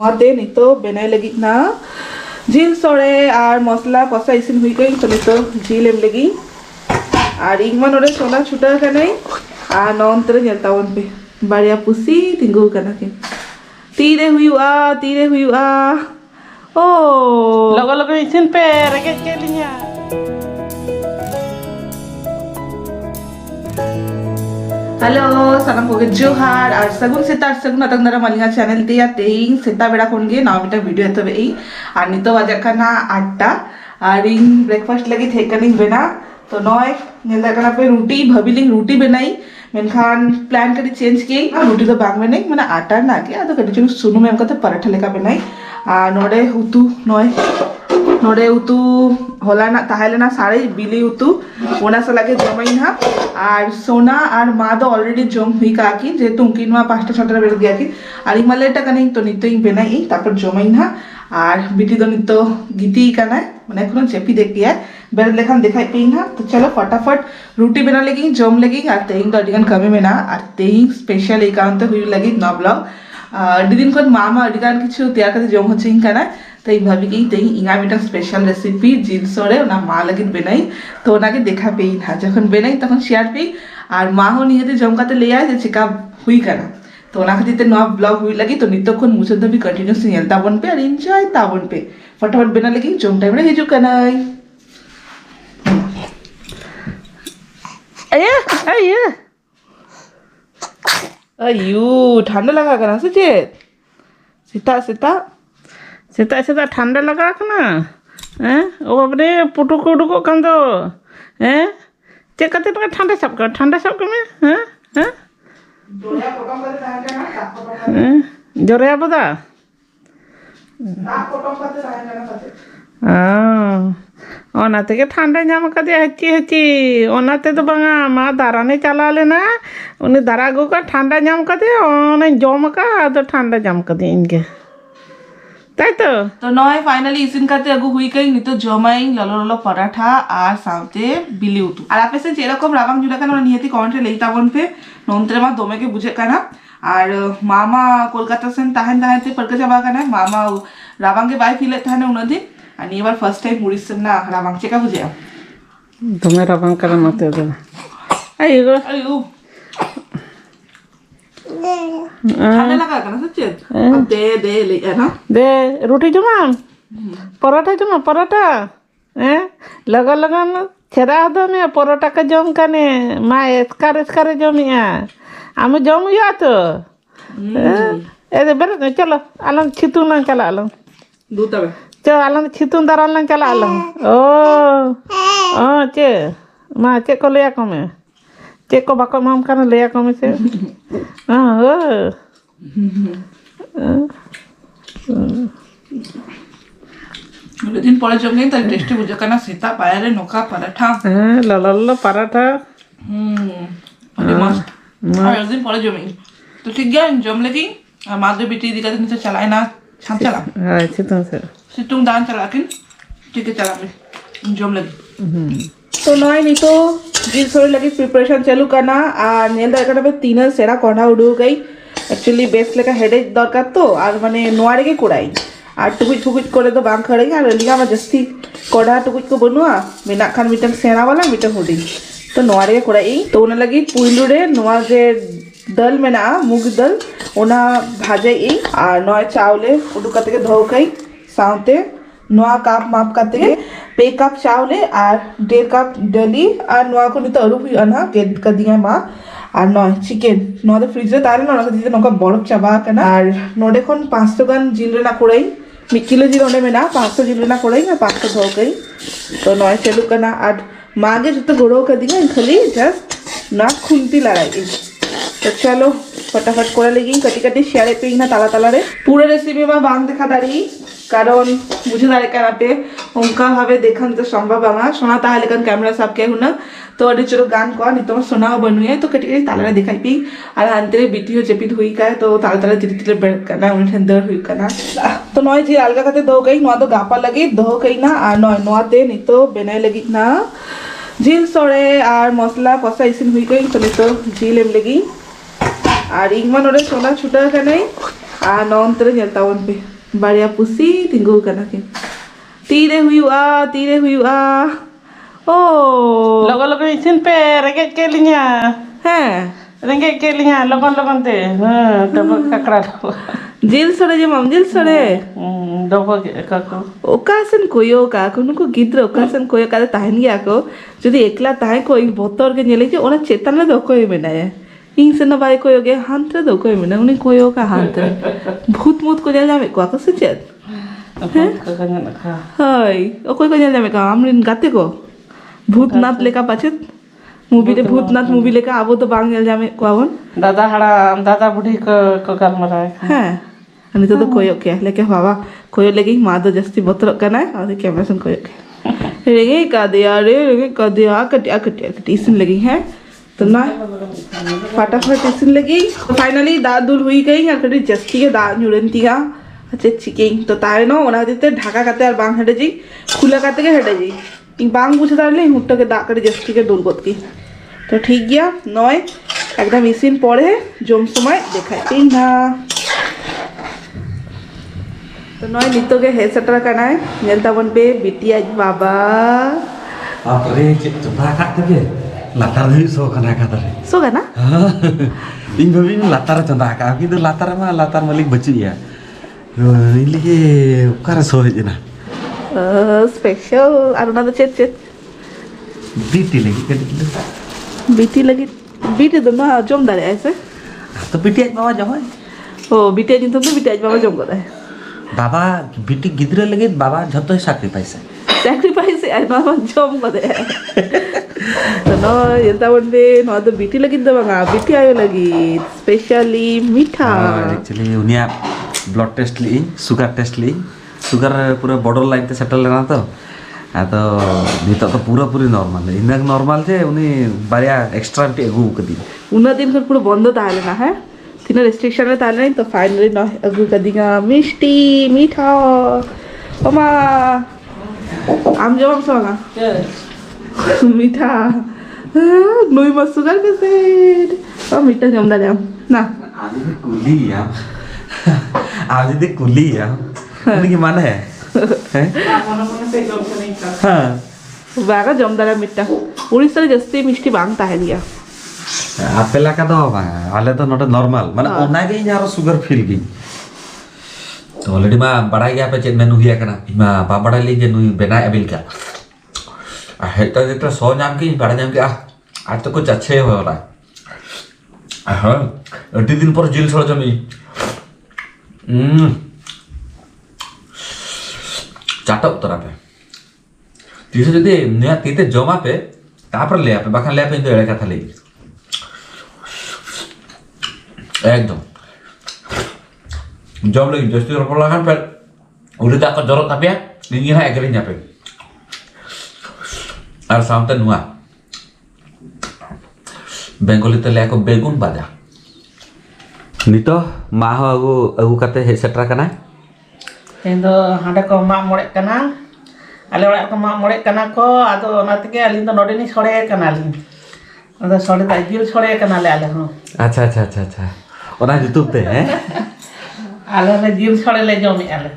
आते नितो बनाई लगी ना झील सोड़े और मसला कषा इसिन हुई गई तो नितो झील एम लगी और इंगमा नोड़े सोना छुटा कनाई और नौंतरे जलता वन पे बारिया पुसी तिंगु कना के तीरे हुआ ओ लोगो लोगो इसिन पे रगे के लिया हेलो सनम को जोहार और सगुन सेता सगुन अतक नरा मालिंगा चैनल दिया तेईं सेता बेड़ा कोनगे नाव मिटा वीडियो तो बे और नितो वाजा कना 8टा और इन ब्रेकफास्ट लगी थे कनिंग बेना तो नॉय नेला कना पे रोटी भबिलिंग रोटी बनाई मेनखान प्लान करी चेंज की रोटी तो बांग बनाई माने आटा ना के आदो कटी चुन सुनु में हमका तो पराठा लेका बनाई आ नोडे उतु नॉय नोडे उतु होला ना ताहले ना सारे बिली उतु ओना से लगे जमाई ना और सोना और मा दो ऑलरेडी जम हुई का की जे तुम किन मा 5टा 6टा बेर दिया की और इमालेटा कने तो नितो इन बेनाई तापर जमाई ना और बिटी दो नितो गीती कना माने कोनो चेपी देख दिया बेर लेखान दिखाई पे ना तो चलो फटाफट रोटी बना लेगी जम लेगी और तेईं तो अडिगान कमी में ना और तेईं स्पेशल एक कारण तो हुई लगी ना ब्लॉग दिन को मामा अडिगान किछु तैयार करते जम होचे कना तो भाभी की तेईं इंगा मिटा स्पेशल रेसिपी जिल सोड़े ना मा लगी बनाई तो ओना के देखा पे ना जखन बनाई तखन शेयर पे और मा हो निहते जम काते ले आए जे चिका हुई कना तो ओना खातिर नवा ब्लॉग हुई लगी तो नितोखन मुझे भी कंटिन्यूस नेलता बन पे और एंजॉय ताबन पे फटाफट बना लगी जम टाइम रे हिजु कना अयो ठंडा लगा करना से सीता सीता सेता सेता ठंडा लगा कना हैं ओ बाबरे पुटुक उडुको कान दो हैं चे कते ठंडा सब कर में हैं हैं जोया पकम करे ताहे ना हैं जोरे बदा ना पकम करे ताहे ना कते ओनाते के ठंडा नाम कदे हची ओनाते तो बांगा मा दाराने चला लेना उनी दारा गो का ठंडा नाम कदे ओने जम का तो ठंडा नाम कदे इनके ताई तो नय फाइनली इसिन करते अगु हुई कई नितो जमाई ललो ललो पराठा और साथे बिली उतु और आपे से जेरकम रावांग जुड़ा काना नियति कमेंट रे लेता बन पे नोंतरे मा दोमे के बुझे काना और मामा कोलकाता सेन ताहन ताहते परके जाबा काना मामा रावांग के बाय फिले थाने उनदी आणि एबार फर्स्ट टाइम मुरिसन ना रावांग चेका बुझे दोमे रावांग करा मते दो अयो ठंडा लगा करना सच्चे अब दे ले ना दे रोटी जमा पराठा हैं लगा ना छेरा दो में पराठा का जम कने मा एस्कार जमिया आम जम या तो ए बेरे चलो आलम छितू ना चला आलम दूता बे चल आलम छितू दाराल ना चला आलम ओ चे मा चे को ले कमे चे को बाको माम काना ले कमे से दिन पड़े जमगे तो टेस्टी बुझे करना सीता पाया रे नोका पराठा ललो पराठा अरे मस्त और दिन पड़े जमेंगे तो ठीक गया जम लेगी और माधव बेटी दिखा तो चलाए ना छाप चला अच्छी तो से सितुंग दान चला किन ठीक है चला ले जम लगी तो नय नहीं तो जिल सोरे लगी प्रिपरेशन चालू करना और नेल दरकार पे तीन सेरा कोढ़ा उड़ू गई एक्चुअली बेस लेका हेडेक दरकार तो और माने नोआरे के कोड़ाई और टुकुज फुकुज करे तो बांग खड़े और लिगा में जस्ती कोढ़ा टुकुज को बनुआ मेना खान मिटन सेना वाला मिटन हुडी तो नोआरे के कोड़ाई तो उन लगी पुइलू रे नोआ जे दल मेना मूग दल ओना भाजे ई और नय चावले उडू कते के धो कई साउते नोआ कप माप कते पे कप चावले और 1.5 कप डली और नोआ को नितो अरुप हुई अना गेट का दिया मा और नय चिकेन नोआ तो फ्रिज रे ताले नोना दिते नोका बरफ चाबा कना और नोडे खन 500 गान जिल रे ना कोड़ाई 1 किलो जिल ओंडे मेना 500 जिल रे ना कोड़ाई ना 500 धो गई तो नय चलू कना और मागे जतो गोड़ो का दिया खाली जस्ट ना खुंती लड़ाई तो चलो फटाफट करे लगी कटी कटी शेयर पे ना ताला ताला रे पूरा रेसिपी में बांग देखा दाड़ी कारण मुझे दाड़े कानाते उनका भावे देखन तो संभव बांगा सोना ताहले कन कैमरा साफ के हुना तो अडी चलो गान को नि तो सोना बनुए तो कटी कटी ताला दिखाई पी और अंतरे बीटी चेपित हुई का तो ताला ताला तिरे तिरे बेड करना उन ठंडर हुई करना तो नय जी अलगा कते दो गई नवा तो गापा लगी दो कई ना और नय नवाते नि तो बनाई लगी ना झील सोड़े और मसला कषा इसिन हुई गई तो नि तो झील एम लगी और इंगमा नोड़े सोना छुटा कनाई आ नौंतरे nyel tawon pe baria pusi tinggu kana kin tire huyua oh Logo-logo isin pe rengget kelinya. ha Rengget kelinya logon-logon te. Dapat kakra. jil sore je mam jil sore Dapat kakra. okasan koyo ka nuko gidra okasan koyo ka tahen gya ko jodi ekla tahe ko ing botor ke nyele je ona chetan la doko menaya ing sena bai koyo ge hantre doko mena uni koyo ka hantre bhut mut ko jal jame ko akase chet Kakaknya nak. hai okoy ko jal jame ka amrin gate ko Bhootnath लेका पछित movie रे Bhootnath movie लेका आबो तो बांग जल जामे कोवन दादा हड़ा दादा बुढ़ी को गाल मराए. हां अनि तो कोयो के लेके बाबा कोयो लेके मा दो जस्ती बतर कना और कैमरा सुन कोयो के रेगे का दिया कटिया इसन लगी है तो ना फटाफट इसन लगी फाइनली दाद दूर हुई गई और कटी जस्ती के दाद जुड़नतिया अच्छे चिकेन तो ताय नो ओना दिते ढाका काते और बांग हटे जी खुला काते के हटे जी इन बांग बुझे दाले हुट्टा के दाग करे जस्ती के दूर गत की तो ठीक गया नय एकदम इसिन पड़े जम समय देखाते ना तो नय नितो के हे सटरा करना है नेलता बन पे बिटिया बाबा अपरे चुपा काटते के लातार नहीं सो कना कातरे सो ना इन भाभी लातार चंदा का किंतु लातार मालिक बची है इलिके उकार सो है ना स्पेशल अरुणा तो चेत बीटी लगी के बीटी तो ना जम दारे ऐसे तो बीटी आज बाबा जमा ओ बीटी जिन तो बीटी आज बाबा जम करे बाबा बीटी गिदरे लगे बाबा झतो सैक्रिफाइस आज बाबा जम करे तो नो येता बंदे नो तो बीटी लगी तो बाबा बीटी आयो लगी स्पेशली मीठा एक्चुअली उनिया ब्लड टेस्ट ली शुगर टेस्ट ली शुगर पूरा बॉर्डर लाइन ते सेटल लेना तो तो नितो तो पूरी नॉर्मल है इनक नॉर्मल जे उनी बारिया एक्स्ट्रा टी अगु कदी उना दिन कर पूरा बंद ताले ना है तीन रेस्ट्रिक्शन में ताले नहीं तो फाइनली ना अगु कदीगा मिष्टी मीठा ओमा आम जम सोगा मीठा नोई मत शुगर के सेट ओ मीठा जम दाले ना आज दे कुली या उन्हें की माने है हाँ बागा जम दाले मीठा उड़ीसा रे जस्ती मिष्टी बांग ताहे लिया आपेला का तो आले तो नॉट नॉर्मल माने ओना के यारो शुगर फील की तो ऑलरेडी मा बड़ा गया पे चेन मेनू हिया कना मा बा बड़ा ले जे नुई बेना एबिल का हेता जेता सो नाम की बड़ा नाम के आज तो कुछ अच्छे हो रहा है हां अड्डी दिन पर जेल छोड़ जमी चाटा उत्तरा पे तीसे जदि नया तीते जमा पे तापर ले पे बाखा ले पे इंदो एळे कथा ले एकदम जम लगी जस्ती रो पला kan पे udah tak kejorot tapi ya ini ha egernya pe ar samte nuआ बेंगोली ते ले को बेगुन बाजा नितो मा हो अगु कते हे सेटरा कना Tendo handa ko mak morek kana. Ale orak ko mak morek kana ko ado ona tege alin to node ni sore kana alin. Ado sore ta jil sore kana le ale ho. अच्छा ओना YouTube पे हैं Ale le jil sore le jomi ale.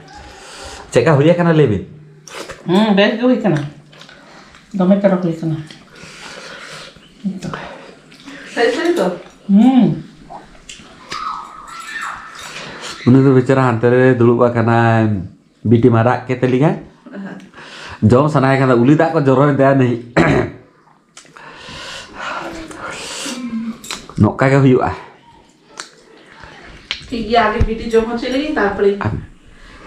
चेका हुई कना लेबी Bes go kana. Dome karo ko kana. सही तो उन्हें तो बेचारा अंतरे दुलुबा कना बीटी मारा के तलिगा जम सनाय कना उली दा को जरो दे नहीं नोका के हुआ ठीक है आगे बीटी जम हो चलेगी तारपरे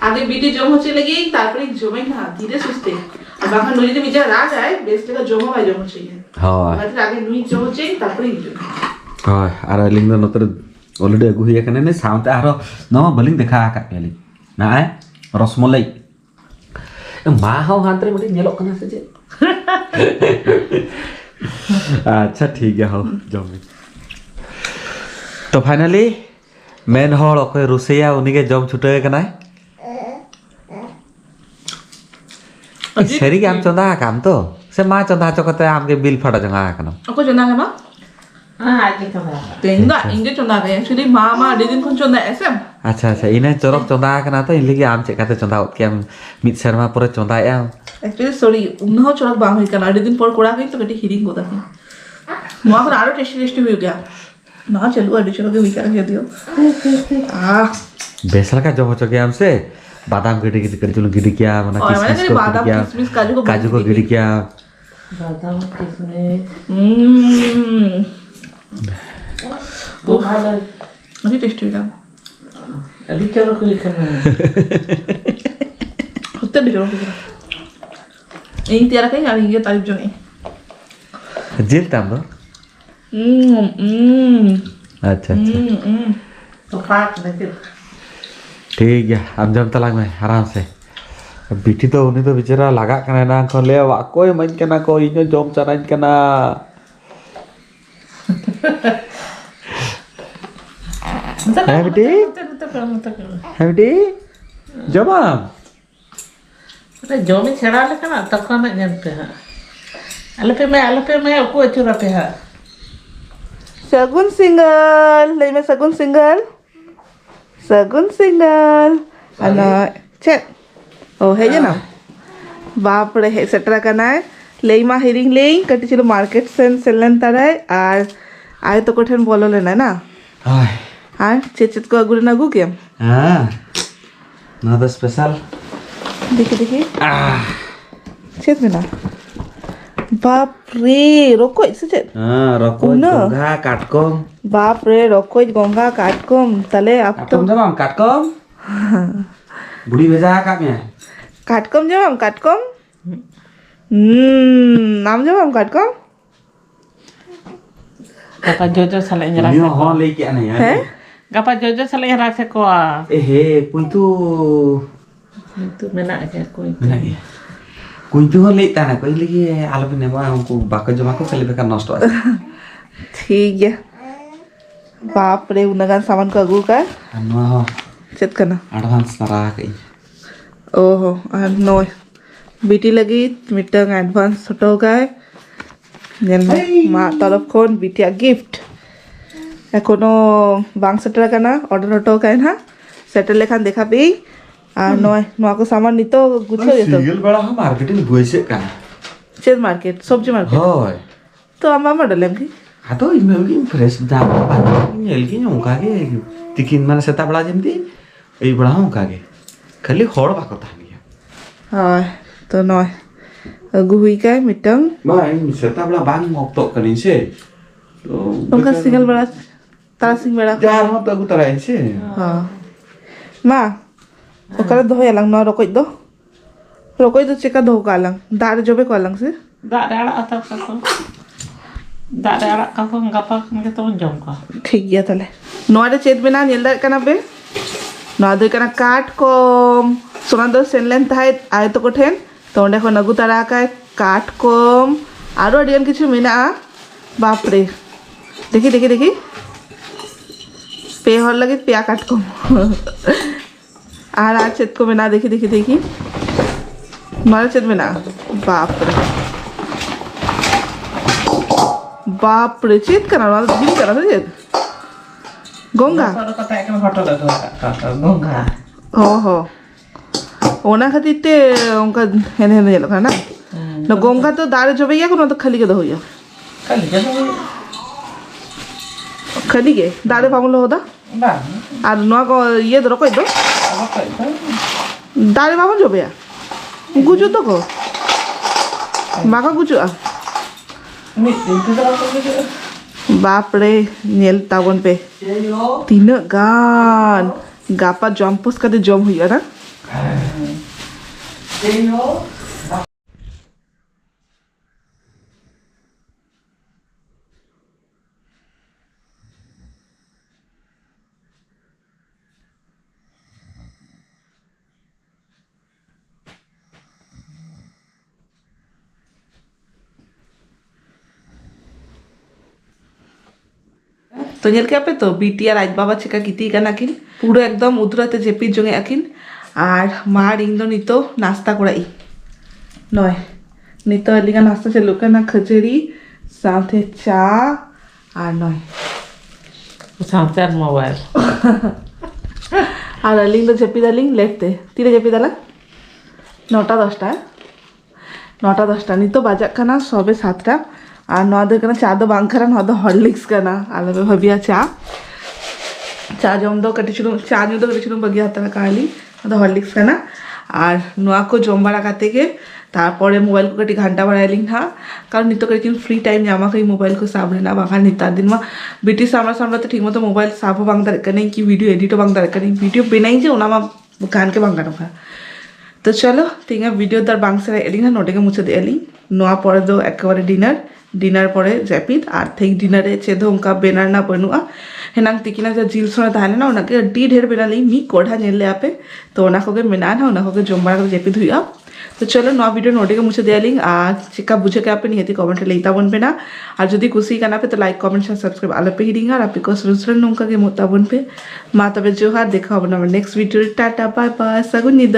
आगे बीटी जम हो चलेगी तारपरे जमे ना धीरे सुस्ते अब बाखा नोई जे बिचारा राज आए बेस्ट का जम भाई जम चाहिए हां मतलब आगे नोई जम चाहिए तारपरे हां आर लिंग नतर ऑलरेडी अगु हुई कने ने साउंड आरो न बलिंग देखा का पेली ना है रसमलाई मा हो हांतरे मटी नेलो कना से जे अच्छा ठीक है हो जमी तो finally main hall okay Russia उनी के जम छुटे कना सेरी काम चंदा काम तो से मा चंदा चकते आम के बिल फटा जंगा कना aku chonda ka ma Ah, aje ka ba. tenga inge chonda ka actually mama didin kon chonda esem अच्छा अच्छा इन्हें चोरक चंदा करना तो इनलिगे आम चेक करते चंदा उत क्या मित शर्मा पूरे चंदा या एक्चुअली सॉरी उन्होंने चोरक बांग हुई करना अड़ी दिन पर कोड़ा गई तो कटी हिरिंग होता है वहाँ पर आरो टेस्टी टेस्टी हुई गया ना चलो अड़ी चलो के हुई कर दियो बेसल का जो हो चुके हमसे बादाम गिरी गिरी कर चलो गिरी क्या मना और मैंने किसमिस कहा को बादाम गिरी किशमिश क्या काजू को गिरी क्या बादाम किसमिस अभी टेस्टी हुई था अभी चलो कोई करना होते भी चलो यही तेरा कहीं आ रही है तारीफ जो नहीं जेल टाइम दो अच्छा अच्छा तो फाट नहीं ठीक है हम जम तलाक में आराम से बिटी तो उन्हीं तो बेचारा लगा करना ना को ले वा कोई मन करना को इन्हें जम चराइन करना है बेटी है बेटी जमाम जोमी छेड़ा लेकर तक पे हाँ आलू पे मैं को चुरा पे हाँ सगुन सिंगल ले मैं सगुन सिंगल अना चेक ओ है ये ना बाप रे है सेटरा करना है ले मा हिरिंग ले कटी चलो मार्केट सेलन ताराय आर आए तो कोठन बोलो लेना ना हाय हाँ चेचित को अगुरे ना गु क्या हाँ ना तो स्पेशल देखिए चेत में ना बाप रे रोको इसे चेत हाँ रखो उना। गंगा काटकोम बाप रे रोको गोंगा काटकोम तले आप तो तुम जमाम काटकोम बुढ़ी भेजा का में काटकोम जब हम काटकोम नाम जब हम काटकोम गapa jojo salah nyerah Ini ho le ki ana ya. gapa jojo salah nyerah se ko Kuntu itu menak ke ko mana ya? Kuntu ho le ta na ko lagi आलू ने बा हमको बाका जमा को पहले बेकार नष्ट हो ठीक है बाप रे उनगान सामान को अगू का अनु हो चेत करना एडवांस नरा कई ओहो नो बीटी लगी मिटंग एडवांस छोटो का मा तरफ खोन बिटिया गिफ्ट एकोनो बांग सेटर करना ऑर्डर हटो का ना सेटर लेखान देखा पे आ नय नो को सामान नितो गुछो ये तो सिंगल बड़ा हम मार्केट में बुइसे का चेत मार्केट सब्जी मार्केट होय तो आमा मडलेम की आतो इमेल की फ्रेश दाम नेल की नु का के तिकिन माने सेता बड़ा जेमती एई बड़ा हम का के खाली होड़ बा कथा नहीं हाय तो नय अगु हुई का मिटंग Mai, serta belah bang ngoktok kan ini उनका सिंगल बड़ा तारा सिंग बड़ा Jar ho to aku tarain sih. हाँ मा ओकरा दो यालंग न रोकोई दो चिका दो कालंग दार जोबे कालंग से dak ada atau kako dak ada kako gapa ke to jom ko ठीक गया तले नोआरे चेत बिना नेलदा कना बे नोआदे कना काट को सोना दो सेनलेन थाय आय तो कोठेन तो ओंडे खन अगु तारा का काट कोम आरो अडियन किछु मेना बाप रे देखी पे हर लगे पिया काट कोम आर आ चेत को मेना देखी नोआरे चेत बिना बाप रे चेत कना नोआ दिन कना तो चेत गोंगा soro kata kan hoto da gonga ओहो ओना खातिर ते उनका हेने हेने जेलो ना न गोंगा तो दारे जोबे या कोनो तो खाली के दो या kali jadi खाली के दारे पामुलो होदा ba आर नोआ को ये दरो कोई दो apa itu दारे पामुल जोबे या गुजु तो को माका गुजु आ itu dah बाप रे नेल तावन पे तीन गान गापा जम्पोस का जम हुई है ना तो नेल के पे तो बीटी आज बाबा चिका किती का नाकिन पूरा एकदम उतराते जेपी जोंगे आकिन आर मार इंग दो नितो नाश्ता कोड़ाई नय नितो अलिगा नाश्ता चलो ना खजड़ी साथे चा आर नय sampai mobile আর আলিং তো জেপিদালিং লেটতে তিরে জেপিদালা 9টা 10টা 9টা 10টা নিতো বাজাক কানা সবে 7টা আর নদের কানা চা দো বাং খারান হদ হরলিক্স কানা আলাবে ভাবিয়া চা জম দো কাটি চুলুম চা নিউ দো কাটি চুলুম বাগিয়া তারা কালি হদ হরলিক্স কানা আর নোয়া কো জম বাড়া কাতে গে তারপরে মোবাইল को कटी घंटा बढ़ाइलिंग था कारण नितो कहीं फ्री टाइम जामा कहीं मोबाइल को साब लेना बाहर निता दिन में बीटी सामना सामना तो ठीक मतो मोबाइल साब बांग दर कने की वीडियो एडिट बांग दर कने वीडियो बनाई जे ओना मा गान के बांगा रखा तो चलो तिंगा वीडियो दर बांग से एलिंग ना नोटे के मुझे दे एलिंग नोआ पड़े दो एकेबारे डिनर पड़े जैपिद और थिंक डिनरे चेदो उनका बेनार ना बनूआ हेनांग तिकिना जा जिल सोना ताहले ना उनके डी ढेर बेनाली मी कोढ़ा नेले आपे तो ओना को के मेना ना ओना को के जोमबारा को जैपिद हुआ तो चलो नवा वीडियो नोटे के मुझे दिया लिंक आज चिका बुझे के आप निहती कमेंट लेता बन पे ना और जदि खुशी करना पे तो लाइक कमेंट शेयर सब्सक्राइब आलो पे ही रिंगा और आपको सुरसुरन नोंका के मोता बन पे मा तबे जोहार देखा अब ना next video tata bye bye सगुन निद